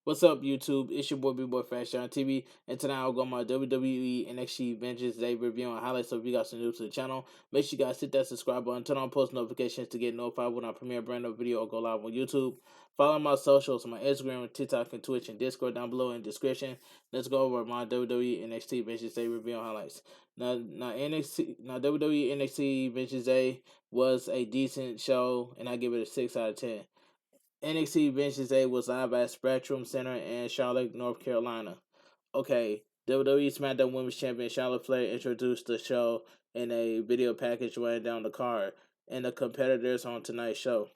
What's up, YouTube? It's your boy Bigboyfactsjonnytv, and tonight I'll go on my WWE NXT Vengeance Day review and highlights. So if you guys are new to the channel, make sure you guys hit that subscribe button, turn on post notifications to get notified when I premiere a brand new video or go live on YouTube. Follow my socials, my Instagram, TikTok, and Twitch, and Discord down below in the description. Let's go over my WWE NXT Vengeance Day review and highlights. Now WWE NXT Vengeance Day was a decent show, and I give it a 6 out of 10. NXT Vengeance Day was live at Spectrum Center in Charlotte, North Carolina. Okay, WWE SmackDown Women's Champion Charlotte Flair introduced the show in a video package running down the card, and the competitors on tonight's show.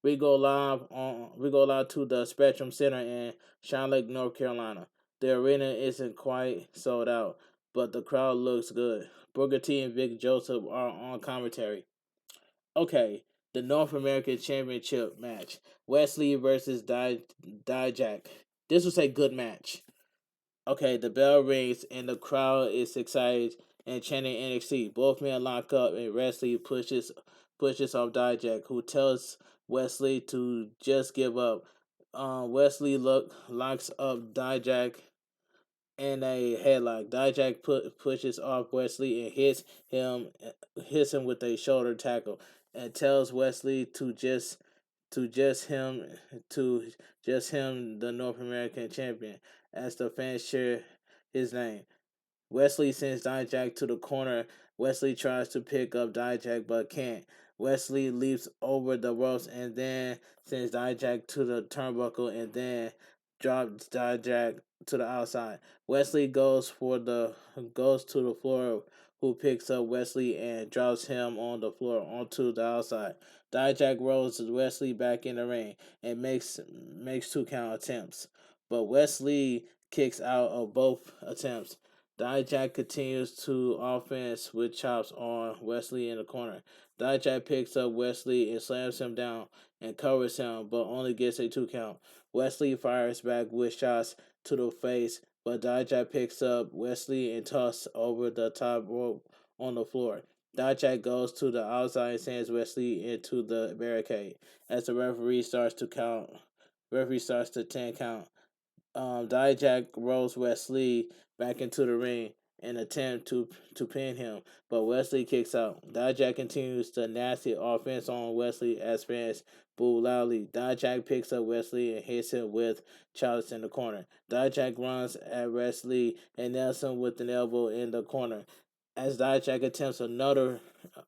We go live to the Spectrum Center in Charlotte, North Carolina. The arena isn't quite sold out, but the crowd looks good. Booker T and Vic Joseph are on commentary. Okay, the North American Championship match. Wesley versus Dijak. This was a good match. Okay, the bell rings and the crowd is excited and chanting NXT. Both men lock up and Wesley pushes off Dijak, who tells Wesley to just give up. Wesley locks up Dijak in a headlock. Dijak pushes off Wesley and hits him with a shoulder tackle, and tells Wesley to just him the North American champion as the fans cheer his name. Wesley sends Dijak to the corner. Wesley tries to pick up Dijak but can't. Wesley leaps over the ropes and then sends Dijak to the turnbuckle and then drops Dijak to the outside. Wesley goes to the floor, who picks up Wesley and drops him on the floor onto the outside. Dijak rolls Wesley back in the ring and makes 2 count attempts, but Wesley kicks out of both attempts. Dijak continues to offense with chops on Wesley in the corner. Dijak picks up Wesley and slams him down and covers him, but only gets a 2 count. Wesley fires back with shots to the face, but Dijak picks up Wesley and tosses over the top rope on the floor. Dijak goes to the outside and sends Wesley into the barricade. As the referee starts to 10 count. Dijak rolls Wesley back into the ring in an attempt to pin him, but Wesley kicks out. Dijak continues the nasty offense on Wesley as fans boo loudly. Dijak picks up Wesley and hits him with chops in the corner. Dijak runs at Wesley and nails him with an elbow in the corner. As Dijak attempts another,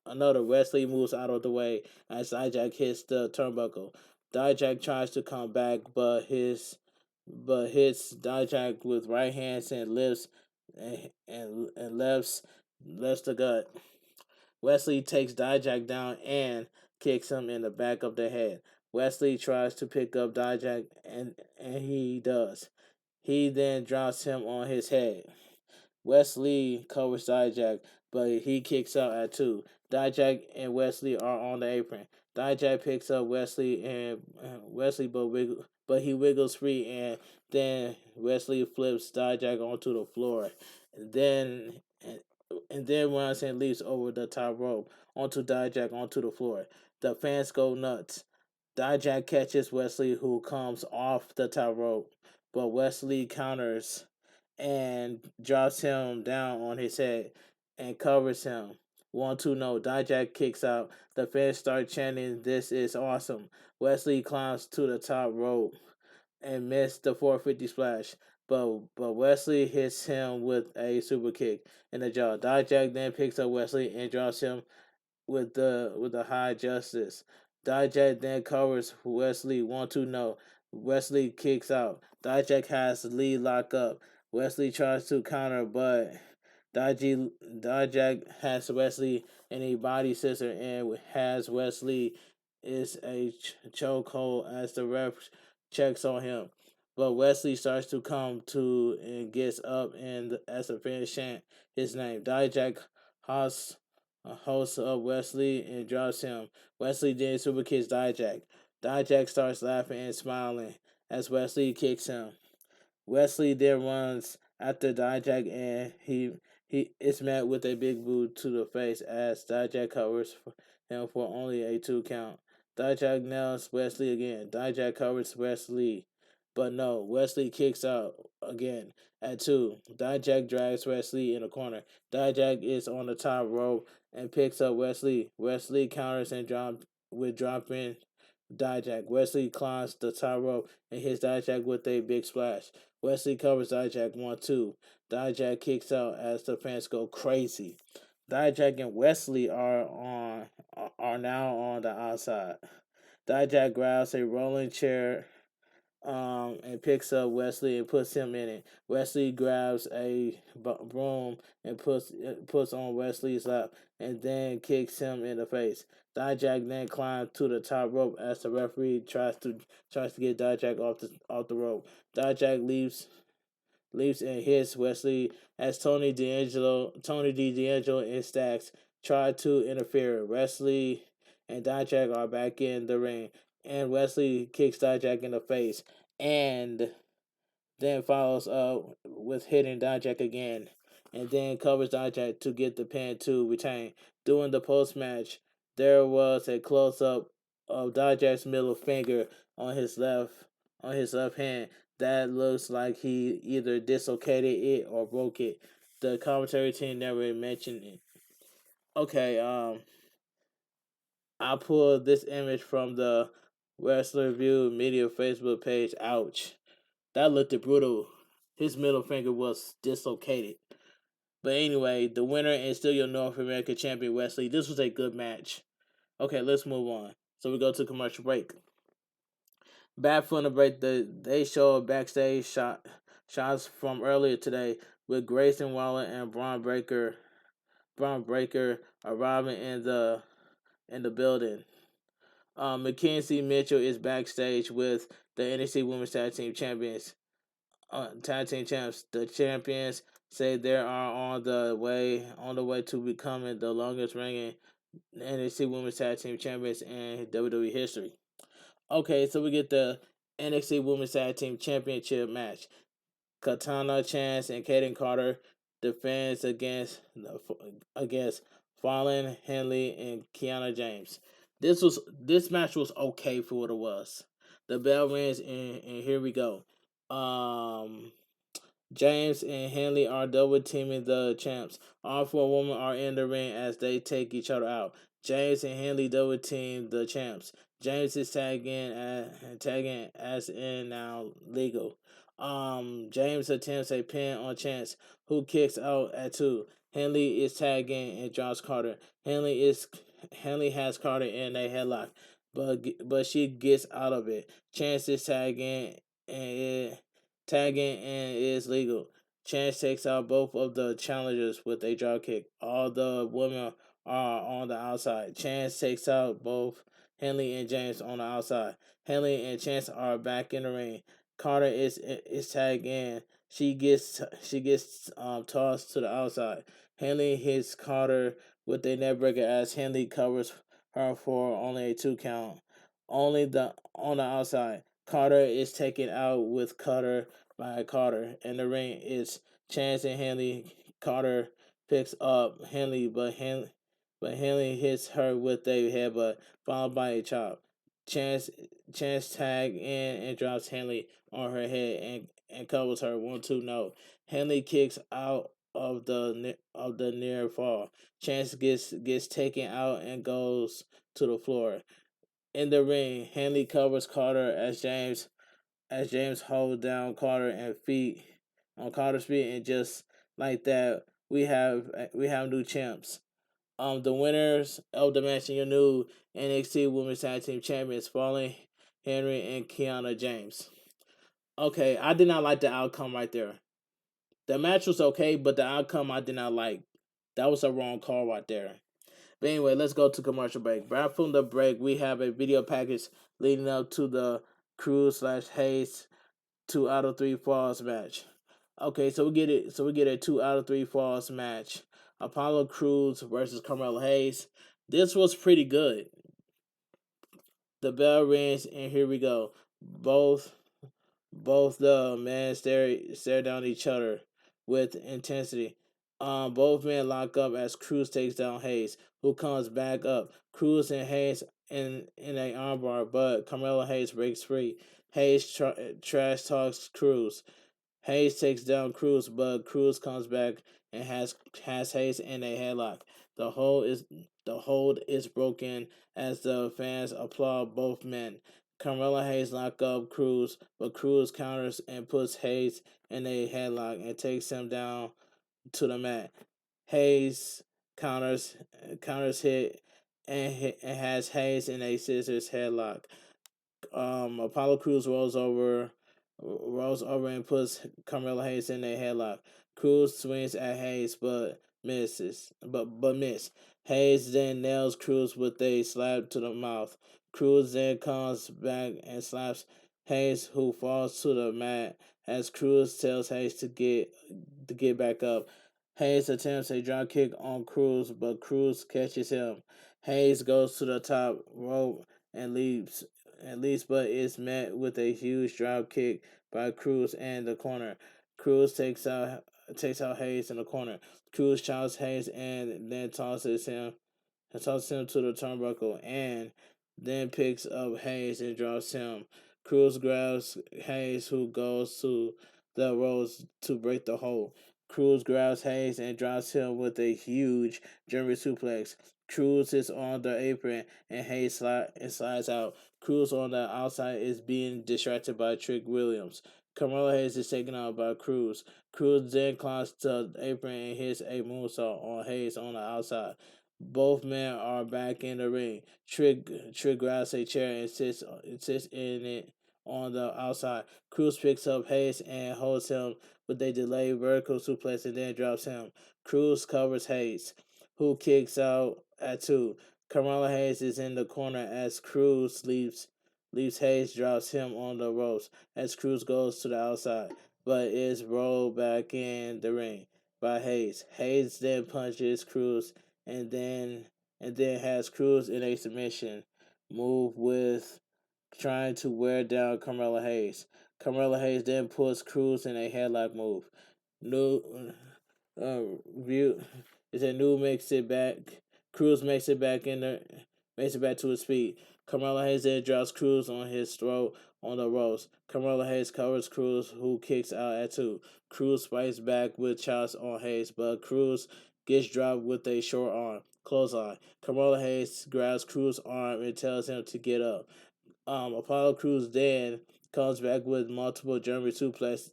Wesley moves out of the way as Dijak hits the turnbuckle. Dijak tries to come back, but hits Dijak with right hands and lifts and lefts the gut. Wesley takes Dijak down and kicks him in the back of the head. Wesley tries to pick up Dijak and he does. He then drops him on his head. Wesley covers Dijak, but he kicks out at 2. Dijak and Wesley are on the apron. Dijak picks up Wesley and Wesley, but he wiggles free, and then Wesley flips Dijak onto the floor, and then runs and leaps over the top rope onto Dijak onto the floor. The fans go nuts. Dijak catches Wesley, who comes off the top rope, but Wesley counters and drops him down on his head and covers him. 1-2 no. Dijak kicks out. The fans start chanting, "This is awesome." Wesley climbs to the top rope and missed the 450 splash, but Wesley hits him with a super kick in the jaw. Dijak then picks up Wesley and drops him with the high justice. Dijak then covers Wesley. 1-2 no. Wesley kicks out. Dijak has the lead lock up. Wesley tries to counter, but Dijak has Wesley in a body scissor and has Wesley is a chokehold as the ref checks on him. But Wesley starts to come to and gets up, and as the fans chant his name, Dijak hosts up Wesley and drops him. Wesley then super kicks Dijak. Dijak starts laughing and smiling as Wesley kicks him. Wesley then runs after Dijak and he is met with a big boot to the face as Dijak covers him for only a 2 count. Dijak nails Wesley again. Dijak covers Wesley. But no, Wesley kicks out again at 2. Dijak drags Wesley in the corner. Dijak is on the top rope and picks up Wesley. Wesley counters and dropping Dijak. Wesley climbs the top rope and hits Dijak with a big splash. Wesley covers Dijak 1-2. Dijak kicks out as the fans go crazy. Dijak and Wesley are now on the outside. Dijak grabs a rolling chair and picks up Wesley and puts him in it. Wesley grabs a broom and puts on Wesley's lap and then kicks him in the face. Dijak then climbs to the top rope as the referee tries to get Dijak off the rope. Dijak leaps and hits Wesley as Tony D'Angelo and Stacks try to interfere. Wesley and Dijak are back in the ring, and Wesley kicks Dijak in the face, and then follows up with hitting Dijak again, and then covers Dijak to get the pin to retain. During the post match, there was a close up of Dijak's middle finger on his left hand. That looks like he either dislocated it or broke it. The commentary team never mentioned it. Okay, I pulled this image from the Wrestler View Media Facebook page. Ouch. That looked brutal. His middle finger was dislocated. But anyway, the winner is still your North American champion, Wesley. This was a good match. Okay, let's move on. So we go to commercial break. Back from the break, they show backstage shots from earlier today with Grayson Waller and Braun Breaker arriving in the building. Mackenzie Mitchell is backstage with the NXT Women's Tag Team Champions. Tag Team Champs. The champions say they are on the way to becoming the longest reigning NXT Women's Tag Team Champions in WWE history. Okay, so we get the NXT Women's Tag Team Championship match. Katana Chance and Kaden Carter defends against Fallon Henley and Kiana James. This match was okay for what it was. The bell rings and here we go. James and Henley are double teaming the champs. All four women are in the ring as they take each other out. James and Henley double team the champs. James is tagging as in now legal. James attempts a pin on Chance, who kicks out at 2. Henley is tagging and drops Carter. Henley has Carter in a headlock, but she gets out of it. Chance is tagging and is legal. Chance takes out both of the challengers with a drop kick. All the women are on the outside. Chance takes out both Henley and James on the outside. Henley and Chance are back in the ring. Carter is tagged in. She gets tossed to the outside. Henley hits Carter with a neckbreaker as Henley covers her for only a 2 count. On the outside. Carter is taken out with Cutter by Carter. In the ring, it's Chance and Henley. Carter picks up Henley, but Henley hits her with a headbutt, followed by a chop. Chance tag in and drops Henley on her head and covers her 1-2 no. Henley kicks out of the near fall. Chance gets taken out and goes to the floor. In the ring, Henley covers Carter as James holds down Carter and feet on Carter's feet, and just like that, we have new champs. The winners of the match and your new NXT Women's Tag Team Champions, Fallon Henry and Kiana James. Okay, I did not like the outcome right there. The match was okay, but the outcome I did not like. That was a wrong call right there. But anyway, let's go to commercial break. Right from the break, we have a video package leading up to the Cruz/Hayes 2 out of 3 falls match. Okay, so we get it. So we get a 2 out of 3 falls match. Apollo Crews versus Carmelo Hayes. This was pretty good. The bell rings and here we go. Both the men stare down each other with intensity. Both men lock up as Cruz takes down Hayes, who comes back up. Cruz and Hayes in a armbar, but Carmelo Hayes breaks free. Hayes trash talks Cruz. Hayes takes down Cruz, but Cruz comes back and has Hayes in a headlock. The hold is broken as the fans applaud both men. Carmelo Hayes lock up Cruz, but Cruz counters and puts Hayes in a headlock and takes him down to the mat. Hayes counters hit and has Hayes in a scissors headlock. Apollo Cruz rolls over and puts Carmelo Hayes in a headlock. Cruz swings at Hayes but miss. Hayes then nails Cruz with a slap to the mouth. Cruz then comes back and slaps Hayes, who falls to the mat as Cruz tells Hayes to get back up. Hayes attempts a drop kick on Cruz, but Cruz catches him. Hayes goes to the top rope and leaps, but is met with a huge drop kick by Cruz and the corner. Cruz takes out Hayes in the corner. Cruz chops Hayes and then tosses him to the turnbuckle and then picks up Hayes and drops him. Cruz grabs Hayes, who goes to the ropes to break the hold. Cruz grabs Hayes and drops him with a huge German suplex. Cruz is on the apron and Hayes slides out. Cruz on the outside is being distracted by Trick Williams. Carmelo Hayes is taken out by Cruz. Cruz then climbs to the apron and hits a moonsault on Hayes on the outside. Both men are back in the ring. Trick grabs a chair and sits in it on the outside. Cruz picks up Hayes and holds him with a delayed vertical suplex and then drops him. Cruz covers Hayes, who kicks out at 2. Carmelo Hayes is in the corner as Cruz leaves Hayes drops him on the ropes as Cruz goes to the outside, but is rolled back in the ring by Hayes. Hayes then punches Cruz and then has Cruz in a submission move with trying to wear down Carmelo Hayes. Carmelo Hayes then puts Cruz in a headlock move. New view is a new makes it back. Cruz makes it back to his feet. Carmelo Hayes then drops Cruz on his throat on the ropes. Carmelo Hayes covers Cruz, who kicks out at 2. Cruz fights back with chops on Hayes, but Cruz gets dropped with a short arm clothesline. Carmelo Hayes grabs Cruz's arm and tells him to get up. Apollo Cruz then comes back with multiple German suplexes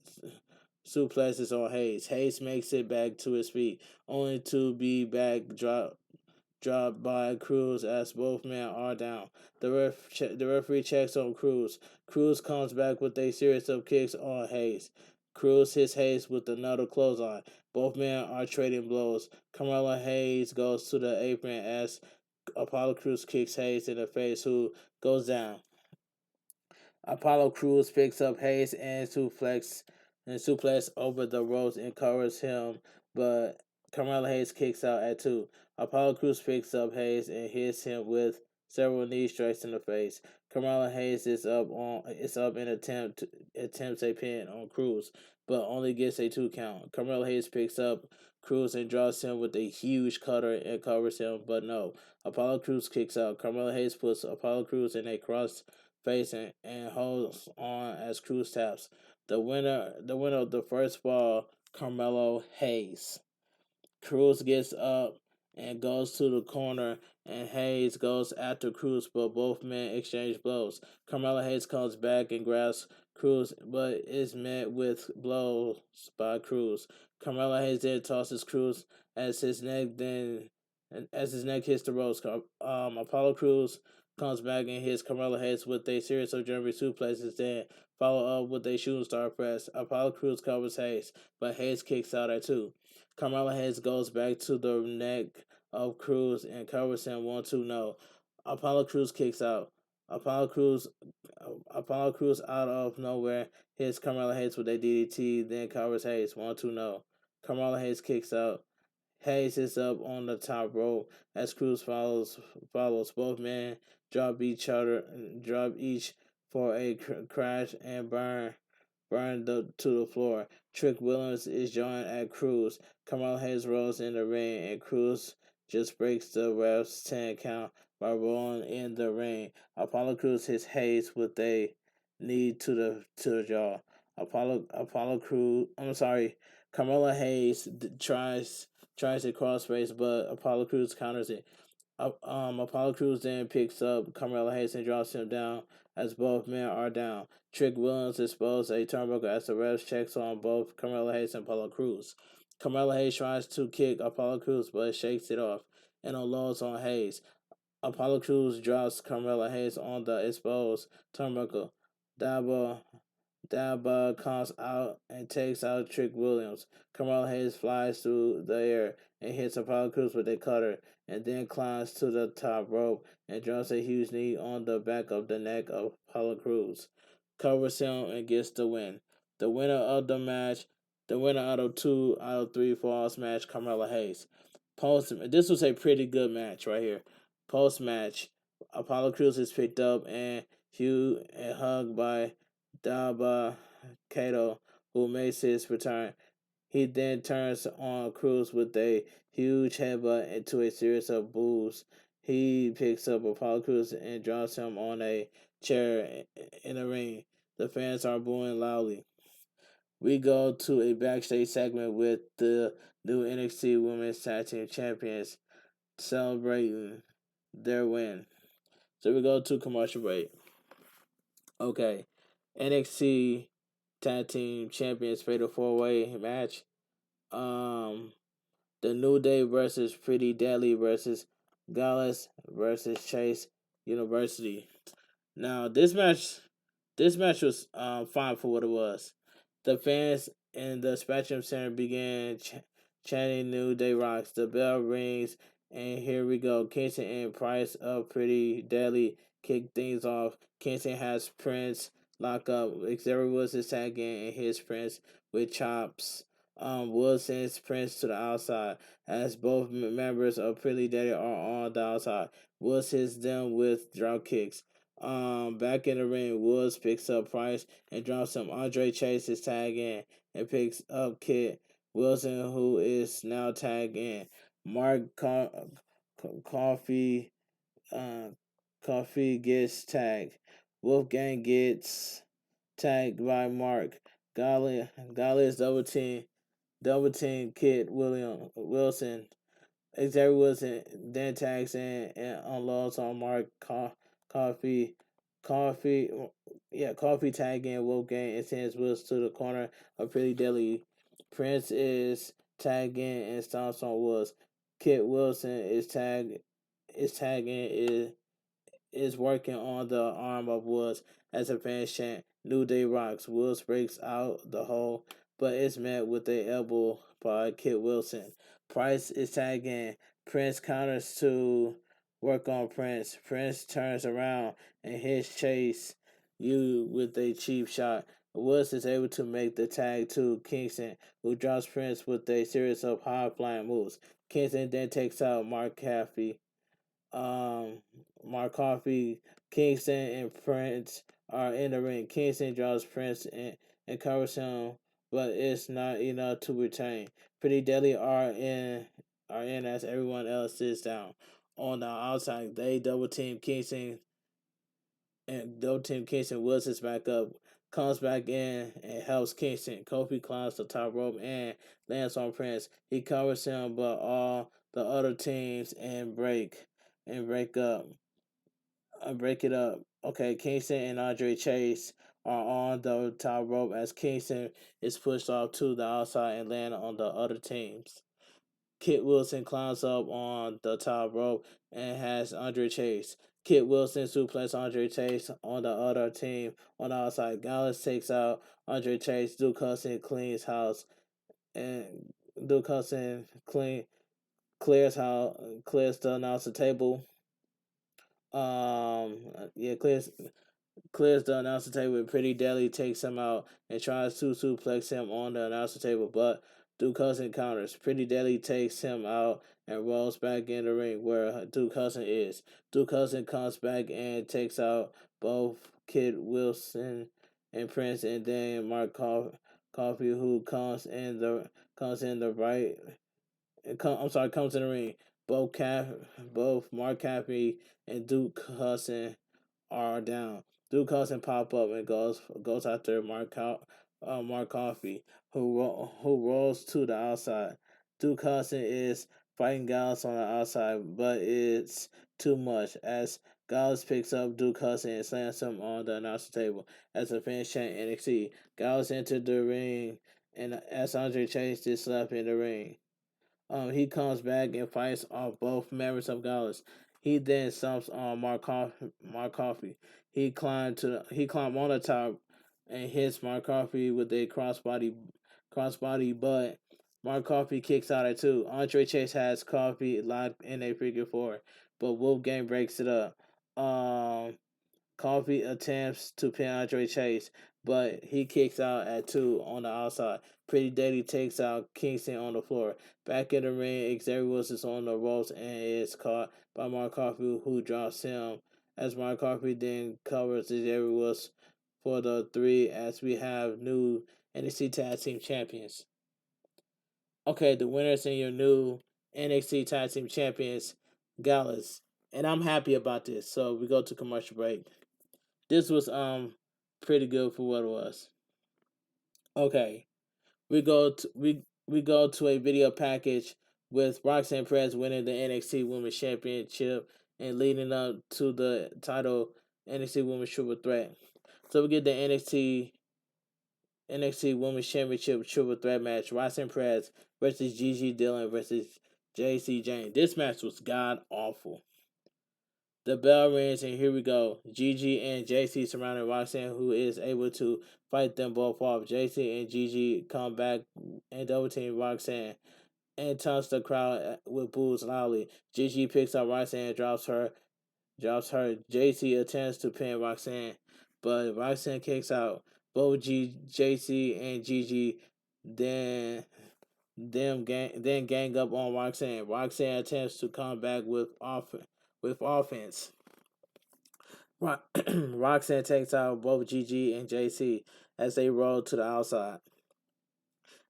on Hayes. Hayes makes it back to his feet, only to be dropped by Cruz as both men are down. The referee checks on Cruz. Cruz comes back with a series of kicks on Hayes. Cruz hits Hayes with another clothesline. Both men are trading blows. Carmelo Hayes goes to the apron as Apollo Cruz kicks Hayes in the face, who goes down. Apollo Cruz picks up Hayes and suplex over the ropes and covers him, but Carmelo Hayes kicks out at 2. Apollo Cruz picks up Hayes and hits him with several knee strikes in the face. Carmelo Hayes is up and attempts a pin on Cruz, but only gets a 2 count. Carmelo Hayes picks up Cruz and draws him with a huge cutter and covers him, but no. Apollo Cruz kicks out. Carmelo Hayes puts Apollo Cruz in a cross facing and holds on as Cruz taps. The winner of the first ball, Carmelo Hayes. Cruz gets up and goes to the corner, and Hayes goes after Cruz, but both men exchange blows. Carmelo Hayes comes back and grabs Cruz, but is met with blows by Cruz. Carmelo Hayes then tosses Cruz as his neck hits the ropes. Apollo Cruz comes back and hits Carmelo Hayes with a series of German suplexes, then follow up with a shooting star press. Apollo Cruz covers Hayes, but Hayes kicks out at 2. Carmelo Hayes goes back to the neck of Cruz and covers him 1-2 no. Apollo Cruz kicks out. Apollo Cruz out of nowhere hits Carmelo Hayes with a DDT, then covers Hayes 1-2 no. Carmelo Hayes kicks out. Hayes is up on the top rope as Cruz follows. Both men drop each for a crash and burn to the floor. Trick Williams is joined at Cruz. Carmelo Hayes rolls in the ring and Cruz just breaks the ref's 10 count by rolling in the ring. Apollo Crews hits Hayes with a knee to the jaw. Apollo Crews, I'm sorry, Carmelo Hayes tries a crossface, but Apollo Crews counters it. Apollo Crews then picks up Carmelo Hayes and drops him down as both men are down. Trick Williams exposes a turnbuckle as the refs checks on both Carmelo Hayes and Apollo Crews. Carmelo Hayes tries to kick Apollo Crews but shakes it off and unloads on Hayes. Apollo Crews drops Carmelo Hayes on the exposed turnbuckle. Daba comes out and takes out Trick Williams. Carmelo Hayes flies through the air and hits Apollo Crews with a cutter, and then climbs to the top rope and drops a huge knee on the back of the neck of Apollo Crews. Covers him and gets the win. The winner of the match, the winner out of 2 out of 3 falls match, Carmelo Hayes. This was a pretty good match right here. Post match, Apollo Crews is picked up and hugged by Daba Kato, who makes his return. He then turns on Cruz with a huge headbutt into a series of boos. He picks up Apollo Cruz and drops him on a chair in the ring. The fans are booing loudly. We go to a backstage segment with the new NXT Women's Tag Team Champions celebrating their win. So we go to commercial break. Okay. NXT Tag Team Champions Fatal 4-Way match. The New Day versus Pretty Deadly versus Gallus versus Chase University. Now this match was fine for what it was. The fans in the Spectrum Center began chanting "New Day rocks." The bell rings, and here we go. Kingston and Price of Pretty Deadly kick things off. Kingston has Prince lock up. Xavier Woods is tagging and his Prince with chops. Woods sends Prince to the outside as both members of Pretty Deadly are on the outside. Woods hits them with drop kicks. Back in the ring, Woods picks up Price and drops him. Andre Chase is tagged in and picks up Kit Wilson, who is now tagged in. Mark Coffee Coffee gets tagged. Wolfgang gets tagged by Mark. Golly is double team Kit Wilson. Xavier Wilson then tags in and unloads on Mark Coffee. Coffee, Coffee tag in Wolfgang and sends Wills to the corner of Pretty Deadly. Prince is tagged in and stomps on Woods. Kit Wilson is tagging is working on the arm of Woods as a fans chant "New Day rocks." Woods breaks out the hole, but is met with a elbow by Kit Wilson. Price is tagging. Prince counters to work on Prince. Prince turns around and hits Chase U with a cheap shot. Woods is able to make the tag to Kingston, who drops Prince with a series of high flying moves. Kingston then takes out Mark Caffey. Mark Coffey, Kingston, and Prince are in the ring. Kingston draws Prince and covers him, but it's not enough to retain. Pretty Deadly are in as everyone else sits down. On the outside, they double team Kingston and double team Kingston. Woods is back up, comes back in and helps Kingston. Kofi climbs the top rope and lands on Prince. He covers him, but all the other teams break it up. Okay, Kingston and Andre Chase are on the top rope as Kingston is pushed off to the outside and land on the other teams. Kit Wilson climbs up on the top rope and has Andre Chase. Kit Wilson suplexes Andre Chase on the other team on the outside. Gallus takes out Andre Chase. Duke Hudson cleans house and Duke Hudson clears the announcer table. Clears the announcer table and Pretty Deadly takes him out and tries to suplex him on the announcer table, but Duke Hudson counters. Pretty Deadly takes him out and rolls back in the ring where Duke Hudson is. Duke Hudson comes back and takes out both Kid Wilson and Prince, and then Mark Coffey, who comes in the ring. Both both Mark Cappy and Duke Hudson are down. Duke Hudson pop up and goes after Mark Coffey, who rolls to the outside. Duke Hudson is fighting Gallus on the outside, but it's too much as Gallus picks up Duke Hudson and slams him on the announcer table. As a finish chant NXT, Gallus entered the ring, and as Andre Chase is slapped in the ring. He comes back and fights off both members of Gallus. He then stomps on Mark Coffey. He climbed on the top and hits Mark Coffey with a crossbody, but Mark Coffey kicks out at two. Andre Chase has Coffey locked in a figure four, but Wolfgang breaks it up. Coffee attempts to pin Andre Chase, but he kicks out at two on the outside. Pretty Daddy takes out Kingston on the floor. Back in the ring, Xavier Woods is on the ropes and is caught by Mark Coffey, who drops him. As Mark Coffey then covers Xavier Woods for the three, as we have new NXT Tag Team Champions. Okay, the winners and your new NXT Tag Team Champions, Gallus. And I'm happy about this. So we go to commercial break. This was pretty good for what it was. Okay, we go to a video package with Roxanne Perez winning the NXT Women's Championship and leading up to the title NXT Women's Triple Threat. So we get the NXT Women's Championship Triple Threat match: Roxanne Perez versus Gigi Dillon versus JC Jane. This match was god awful. The bell rings, and here we go. Gigi and JC surrounding Roxanne, who is able to fight them both off. JC and Gigi come back and double team Roxanne and taunts the crowd with boos loudly. Gigi picks up Roxanne and drops her. JC attempts to pin Roxanne, but Roxanne kicks out. Both JC and Gigi then gang up on Roxanne. Roxanne attempts to come back with offense. Roxanne takes out both Gigi and JC as they roll to the outside.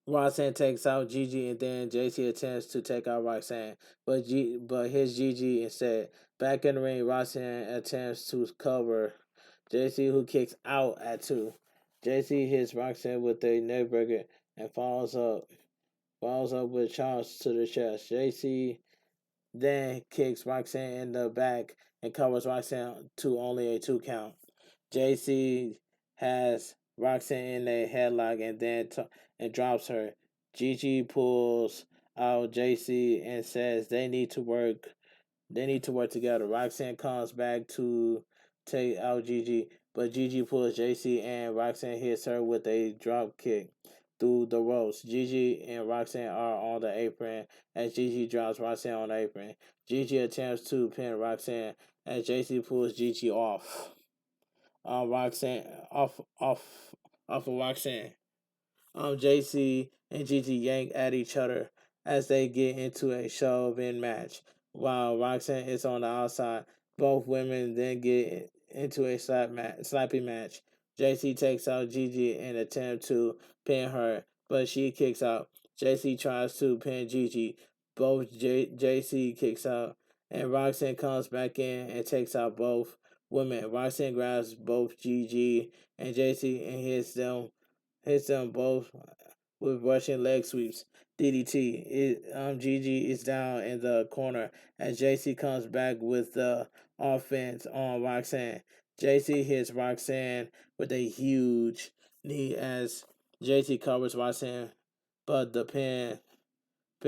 Roxanne takes out Gigi and then JC attempts to take out Roxanne, but hits Gigi instead. Back in the ring, Roxanne attempts to cover JC, who kicks out at two. JC hits Roxanne with a neckbreaker and follows up with charge to the chest. JC then kicks Roxanne in the back and covers Roxanne to only a 2 count. JC has Roxanne in a headlock and then drops her. Gigi pulls out JC and says they need to work. They need to work together. Roxanne comes back to take out Gigi, but Gigi pulls JC and Roxanne hits her with a drop kick through the ropes. Gigi and Roxanne are on the apron as Gigi drops Roxanne on the apron. Gigi attempts to pin Roxanne as JC pulls Gigi off. Roxanne off of Roxanne. JC and Gigi yank at each other as they get into a shove-in match. While Roxanne is on the outside, both women then get into a slappy match. JC takes out Gigi in an attempt to pin her, but she kicks out. JC tries to pin Gigi. Both JC kicks out, and Roxanne comes back in and takes out both women. Roxanne grabs both Gigi and JC and hits them both with Russian leg sweeps. DDT. Gigi is down in the corner as JC comes back with the offense on Roxanne. JC hits Roxanne with a huge knee as JC covers Roxanne, but the pin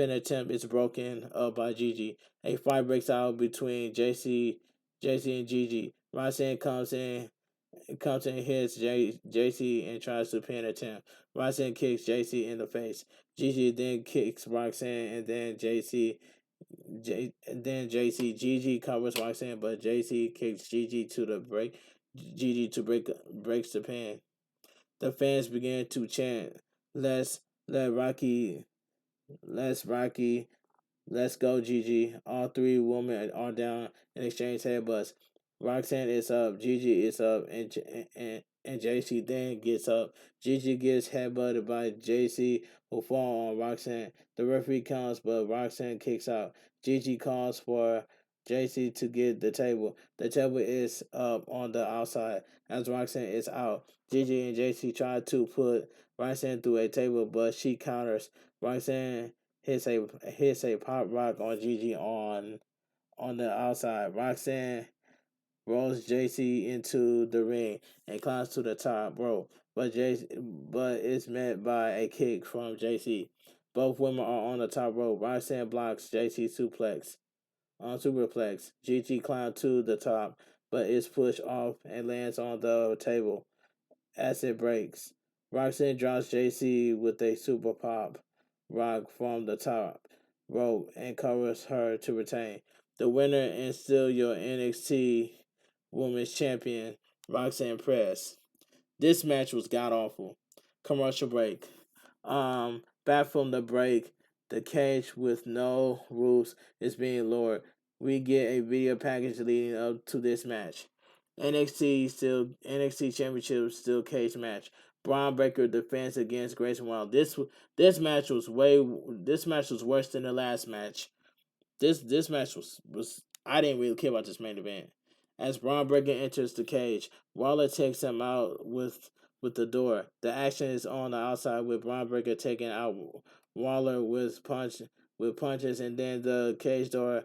attempt is broken up by Gigi. A fight breaks out between JC and Gigi. Roxanne comes in, hits JC and tries to pin attempt. Roxanne kicks JC in the face. Gigi then kicks Roxanne and then JC. Gigi covers Roxanne, but JC kicks Gigi to the break. Gigi to breaks the pin. The fans begin to chant, "Let's let Rocky, let's Rocky, let's go Gigi." All three women are down and exchange headbutts. Roxanne is up. Gigi is up, and JC then gets up. Gigi gets headbutted by JC, who fall on Roxanne. The referee counts, but Roxanne kicks out. Gigi calls for JC to get the table. The table is up on the outside as Roxanne is out. Gigi and JC try to put Roxanne through a table, but she counters. Roxanne hits a pop rock on Gigi on the outside. Roxanne rolls JC into the ring and climbs to the top rope, but is met by a kick from JC. Both women are on the top rope. Roxanne blocks JC suplex on superplex. Gigi climbs to the top, but is pushed off and lands on the table as it breaks. Roxanne drops JC with a super pop rock from the top rope and covers her to retain. The winner and still your NXT Women's Champion, Roxanne Press. This match was god awful. Commercial break. Back from the break, the cage with no roofs is being lowered. We get a video package leading up to this match. NXT Championship still cage match. Bron Breakker defends against Grayson Waller. This match was worse than the last match. This match was I didn't really care about this main event. As Bron Breakker enters the cage, Waller takes him out with the door. The action is on the outside with Bron Breakker taking out Waller with punches, and then the cage door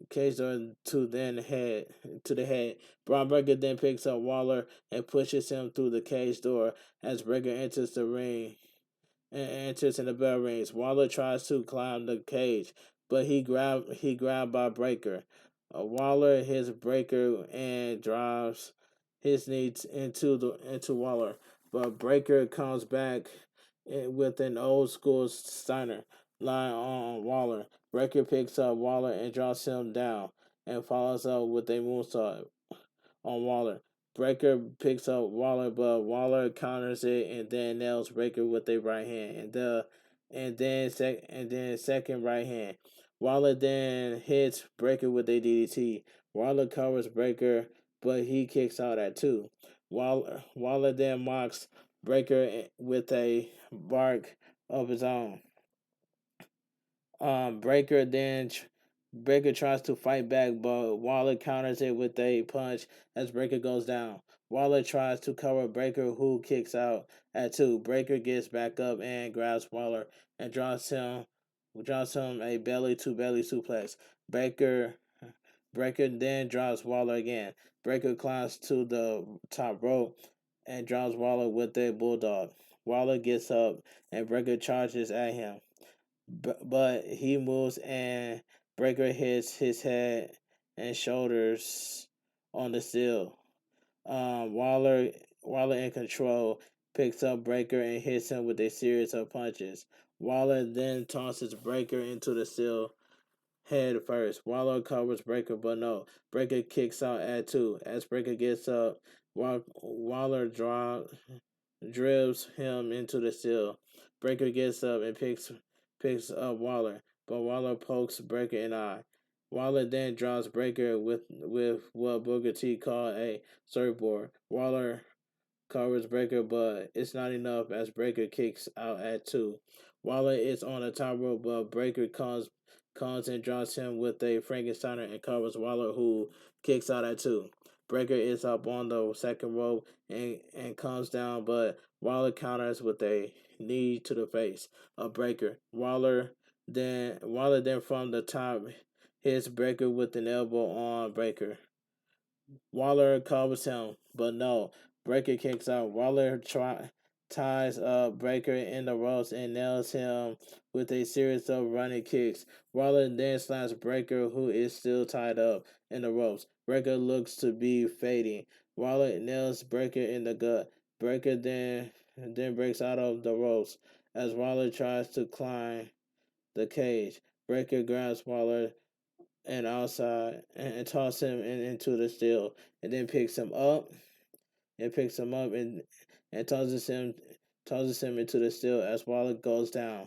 to the head. Bron Breakker then picks up Waller and pushes him through the cage door as Breakker enters the ring and enters in the bell rings. Waller tries to climb the cage, but he grabbed by Breakker. Waller hits Breakker and drives his knees into Waller, but Breakker comes back with an old school Steiner line on Waller. Breakker picks up Waller and drops him down and follows up with a moonsault on Waller. Breakker picks up Waller, but Waller counters it and then nails Breakker with a right hand and then second right hand. Waller then hits Breakker with a DDT. Waller covers Breakker, but he kicks out at two. Waller then mocks Breakker with a bark of his own. Um, Breaker then Breaker tries to fight back, but Waller counters it with a punch as Breaker goes down. Waller tries to cover Breaker, who kicks out at two. Breaker gets back up and grabs Waller and drops him a belly to belly suplex. Breaker Breaker then drops Waller again. Breaker climbs to the top rope and drops Waller with a bulldog. Waller gets up and Breaker charges at him, but he moves and Breaker hits his head and shoulders on the steel. Waller in control picks up Breaker and hits him with a series of punches. Waller then tosses Breaker into the steel head first. Waller covers Breaker, but no. Breaker kicks out at two. As Breaker gets up, Waller dribbles him into the steel. Breaker gets up and picks up Waller, but Waller pokes Breaker in the eye. Waller then drops Breaker with what Booker T called a surfboard. Waller covers Breaker, but it's not enough as Breaker kicks out at two. Waller is on the top rope, but Breaker comes and drops him with a Frankensteiner and covers Waller, who kicks out at two. Breaker is up on the second rope and comes down, but Waller counters with a knee to the face of Breaker. Waller then from the top hits Breaker with an elbow on Breaker. Waller covers him, but no. Breaker kicks out. Ties Breaker in the ropes and nails him with a series of running kicks. Waller then slaps Breaker, who is still tied up in the ropes. Breaker looks to be fading. Waller nails Breaker in the gut. Breaker then breaks out of the ropes as Waller tries to climb the cage. Breaker grabs Waller and outside and toss him into the steel and then picks him up and tosses him into the steel as Waller goes down.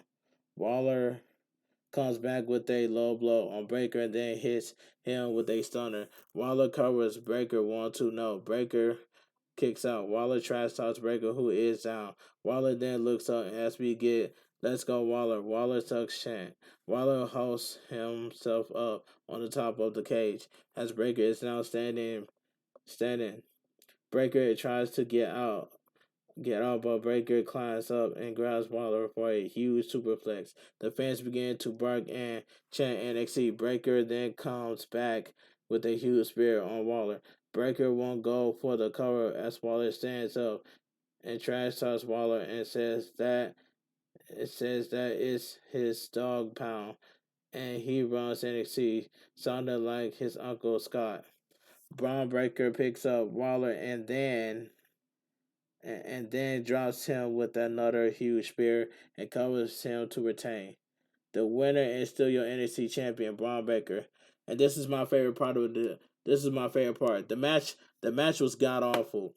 Waller comes back with a low blow on Breaker and then hits him with a stunner. Waller covers Breaker 1-2. No. Breaker kicks out. Waller trash talks Breaker, who is down. Waller then looks up and as we get "Let's go Waller." Waller tucks chant. Waller hosts himself up on the top of the cage as Breaker is now standing. Breaker tries to get out, but Breaker climbs up and grabs Waller for a huge superplex. The fans begin to bark and chant NXT. Breaker then comes back with a huge spear on Waller. Breaker won't go for the cover as Waller stands up and trash talks Waller and says that it's his dog pound and he runs NXT, sounding like his uncle Scott. Bron Breaker picks up Waller and then drops him with another huge spear and covers him to retain. The winner is still your NXT champion, Bron Breakker. And this is my favorite part of the. This is my favorite part. The match was god awful.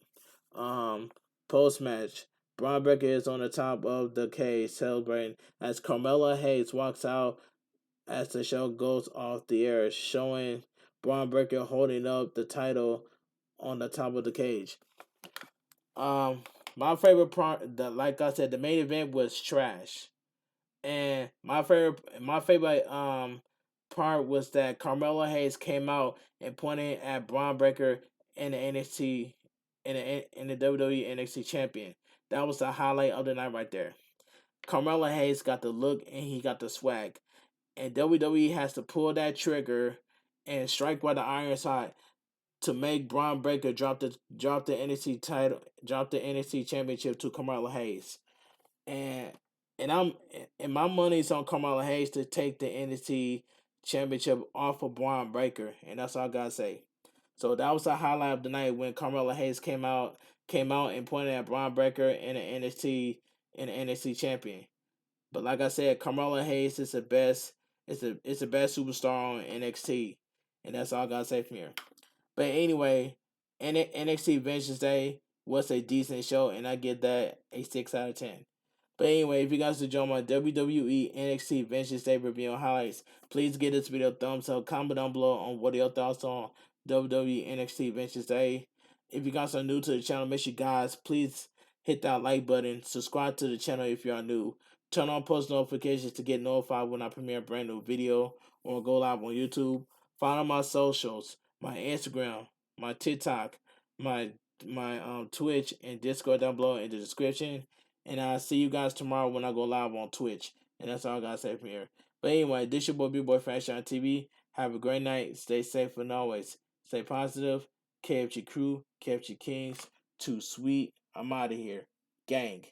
Post match, Bron Breakker is on the top of the cage celebrating as Carmella Hayes walks out as the show goes off the air, showing Bron Breakker holding up the title on the top of the cage. Um, my favorite part, like I said, the main event was trash, and my favorite part was that Carmelo Hayes came out and pointed at Bron Breakker in the NXT in the WWE NXT champion. That was the highlight of the night right there. Carmelo Hayes got the look and he got the swag, and WWE has to pull that trigger and strike while the iron's hot to make Bron Breakker drop the NXT title, drop the NXT championship to Carmelo Hayes. And I'm and my money's on Carmelo Hayes to take the NXT championship off of Bron Breakker, and that's all I gotta say. So that was the highlight of the night when Carmelo Hayes came out and pointed at Bron Breakker and the NXT champion. But like I said, Carmelo Hayes is the best. It's the best superstar on NXT, and that's all I gotta say from here. But anyway, NXT Vengeance Day was a decent show, and I give that a 6 out of 10. But anyway, if you guys enjoy my WWE NXT Vengeance Day review and highlights, please give this video a thumbs up. Comment down below on what are your thoughts on WWE NXT Vengeance Day. If you guys are new to the channel, make sure you guys please hit that like button. Subscribe to the channel if you are new. Turn on post notifications to get notified when I premiere a brand new video or go live on YouTube. Follow my socials, my Instagram, my TikTok, my Twitch and Discord down below in the description. And I'll see you guys tomorrow when I go live on Twitch. And that's all I gotta say from here. But anyway, this your boy Bigboyfactsjonnytv. Have a great night. Stay safe and always stay positive. KFG crew, KFG Kings, too sweet. I'm out of here. Gang.